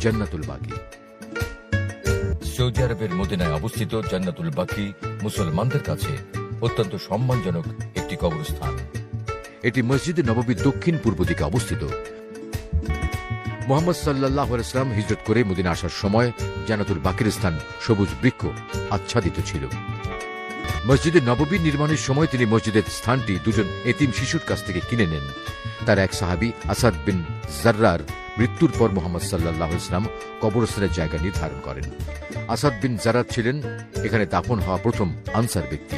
জান্নাতুল বাকি। সৌদি আরবের মদিনায় অবস্থিত জান্নাতুল বাকি মুসলমানদের কাছে অত্যন্ত সম্মানজনক একটি কবরস্থান। এটি মসজিদে নববীর দক্ষিণ পূর্ব দিকে অবস্থিত। মুহাম্মদ সাল্লাল্লাহু আলাইহি ওয়াসাল্লাম হিজরত করে মদিনা আসার সময় জান্নাতুল বাকির স্থান সবুজ বৃক্ষ আচ্ছাদিত ছিল। মসজিদে নববী নির্মাণের সময় তিনি মসজিদের স্থানটি দুজন এতিম শিশুর কাছ থেকে কিনে নেন। তার এক সাহাবী আসাদ বিন জাররার মৃত্যুর পর মুহাম্মদ সাল্লাল্লাহু আলাইহি ওয়াসাল্লাম কবরস্থানের জায়গা নির্ধারণ করেন। আসাদ বিন জাররার ছিলেন এখানে দাফন হওয়া প্রথম আনসার ব্যক্তি।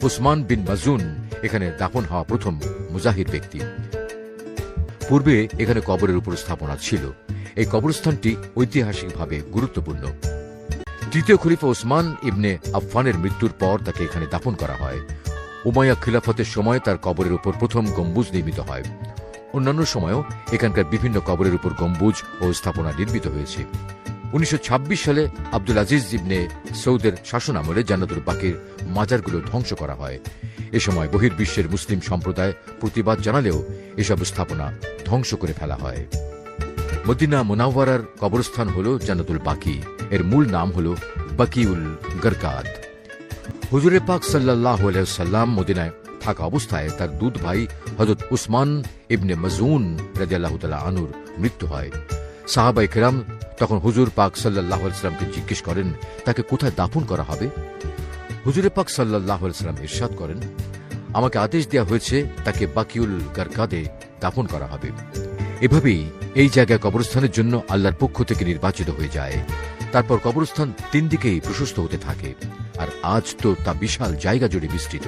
উসমান বিন মাজুন এখানে দাফন হওয়া প্রথম মুজাহির ব্যক্তি। পূর্বে এখানে কবরের উপর স্থাপনা ছিল। এই কবরস্থানটি ঐতিহাসিকভাবে গুরুত্বপূর্ণ। তৃতীয় খলিফা ওসমান ইবনে আফফানের মৃত্যুর পর তাকে এখানে দাফন করা হয়। উমাইয়া খিলাফতের সময় তার কবরের উপর প্রথম গম্বুজ নির্মিত হয়। অন্যান্য সময়ও এখানকার বিভিন্ন কবরের উপর গম্বুজ ও স্থাপনা নির্মিত হয়েছে। 1926 সালে আব্দুল আজিজ ইবনে সৌদের শাসন আমলে জান্নাতুল বাকির মাজারগুলো ধ্বংস করা হয়। এ সময় বহির্বিশ্বের মুসলিম সম্প্রদায় প্রতিবাদ জানালেও এসব স্থাপনা ধ্বংস করে ফেলা হয়। মদিনা মুনাওয়ারার কবরস্থান হল জান্নাতুল বাকি। এর মূল নাম হল বাকিউল গরকাদ। হুজুরে পাক সাল্লাল্লাহু আলাইহি ওয়াসাল্লাম মদিনায় থাকা অবস্থায় তার দুধ ভাই হযরত উসমান ইবনে মাজুন রাদিয়াল্লাহু তাআলা আনহুর মৃত্যু হয়। সাহাবায়ে কেরাম তখন হুজুর পাক সাল্লাল্লাহু আলাইহি ওয়াসাল্লামকে জিজ্ঞেস করেন তাকে কোথায় দাফন করা হবে। হুজুরে পাক সাল্লাল্লাহু আলাইহি ওয়াসাল্লাম ইরশাদ করেন, আমাকে আদেশ দেওয়া হয়েছে তাকে বাকিউল গরকাদে দাফন করা হবে। এভাবেই এই জায়গায় কবরস্থানের জন্য আল্লাহর পক্ষ থেকে নির্বাচিত হয়ে যায়। তারপর কবরস্থান তিন দিকেই প্রশস্ত হতে থাকে, আর আজ তো তা বিশাল জায়গা জুড়ে বিস্তৃত।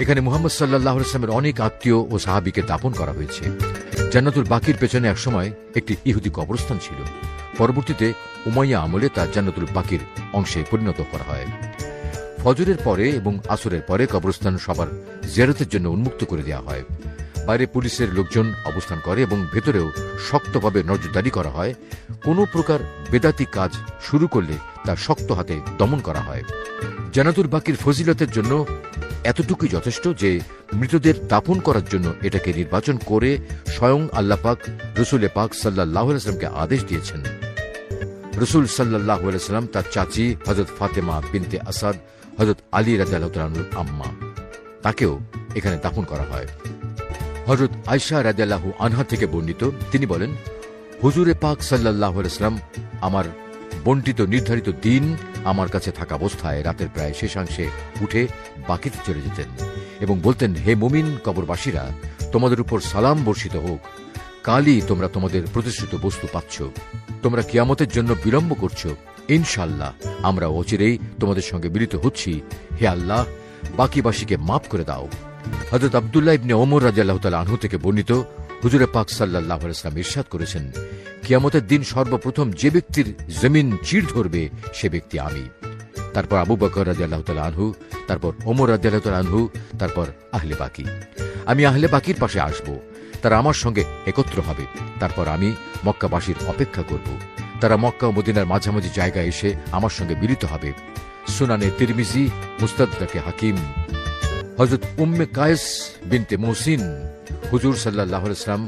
এখানে মুহাম্মদ সাল্লাল্লাহু আলাইহি ওয়াসাল্লামের অনেক আত্মীয় ও সাহাবীকে দাফন করা হয়েছে। জান্নাতুল বাকির পেছনে একসময় একটি ইহুদি কবরস্থান ছিল। পরবর্তীতে উমাইয়া আমলে তা জান্নাতুল বাকির অংশে পরিণত করা হয়। ফজরের পরে এবং আসরের পরে কবরস্থান সবার জিয়ারতের জন্য উন্মুক্ত করে দেওয়া হয়। বাইরে পুলিশের লোকজন অবস্থান করে এবং ভেতরেও শক্তভাবে নজরদারি করা হয়। কোনো প্রকার বেদাতি কাজ শুরু করলে তা শক্ত হাতে দমন করা হয়। জান্নাতুল বাকির ফজিলতের জন্য এতটুকুই যথেষ্ট যে মৃতদের দাফন করার জন্য এটাকে নির্বাচন করে স্বয়ং আল্লাহ পাক রসুলে পাক সাল্লাল্লাহু আলাইহি ওয়াসাল্লামকে আদেশ দিয়েছেন। রসুল সাল্লাল্লাহু আলাইহি ওয়াসাল্লাম তার চাচি হযরত ফাতেমা বিনতে আসাদ, হযরত আলী রাদিয়াল্লাহু তাআলা আনহুর আম্মা, তাকেও এখানে দাফন করা হয়। হযরত আয়েশা রাদিয়াল্লাহু আনহা থেকে বর্ণিত, তিনি বলেন, হুজুরে পাক সাল্লাল্লাহু আলাইহি ওয়াসাল্লাম আমার বন্টিত নির্ধারিত দিন আমার কাছে থাকা অবস্থায় রাতের প্রায় শেষাংশে উঠে বাকিতে চলে যেতেন এবং বলতেন, হে মুমিন কবরবাসীরা, তোমাদের উপর সালাম বর্ষিত হোক। কালই তোমরা তোমাদের প্রতিশ্রুত বস্তু পাচ্ছ। তোমরা কিয়ামতের জন্য বিলম্ব করছ। ইনশাআল্লাহ আমরা অচিরেই তোমাদের সঙ্গে মিলিত হচ্ছি। হে আল্লাহ, বাকিবাসীকে মাফ করে দাও। হযরত আব্দুল্লাহ ইবনে ওমর রাদিয়াল্লাহু তাআলা আনহু থেকে বর্ণিত, হুজুরে পাক সাল্লাল্লাহু আলাইহি ওয়াসাল্লাম ইরশাদ করেছেন, কিয়ামতের দিন সর্বপ্রথম যে ব্যক্তির জমিন চির ধরবে সে ব্যক্তি আমি। তারপর আবু বকর রাদিয়াল্লাহু তাআলা আনহু, তারপর ওমর রাদিয়াল্লাহু তাআলা আনহু, তারপর আহলে বাকি। আমি আহলে বাকির পাশে আসব, তারা আমার সঙ্গে একত্র হবে। তারপর আমি মক্কাবাসীর অপেক্ষা করব। তারা মক্কা ও মদিনার মাঝামাঝি জায়গায় এসে আমার সঙ্গে মিলিত হবে। সুনানে তিরমিজি, মুস্তাদরাকে হাকিম। হযরত উম্মে কায়েস বিনতে মুহসিন হুজুর সাল্লাল্লাহু আলাইহি ওয়াসাল্লাম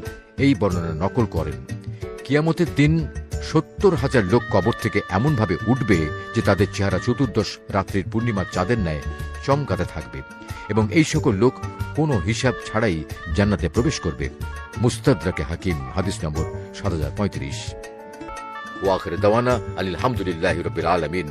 এই বর্ণনা নকল করেন, কিয়ামতের দিন 70,000 লোক কবর থেকে এমনভাবে উঠবে যে তাদের চেহারা চতুর্দশ রাত্রির পূর্ণিমার চাঁদের ন্যায় চমকাতে থাকবে এবং এই সকল লোক কোনো হিসাব ছাড়াই জান্নাতে প্রবেশ করবে। মুস্তাদরাকে হাকিম, হাদিস নম্বর 7035। ওয়া আখির দাওয়ানা আলহামদুলিল্লাহি রাব্বিল আলামিন।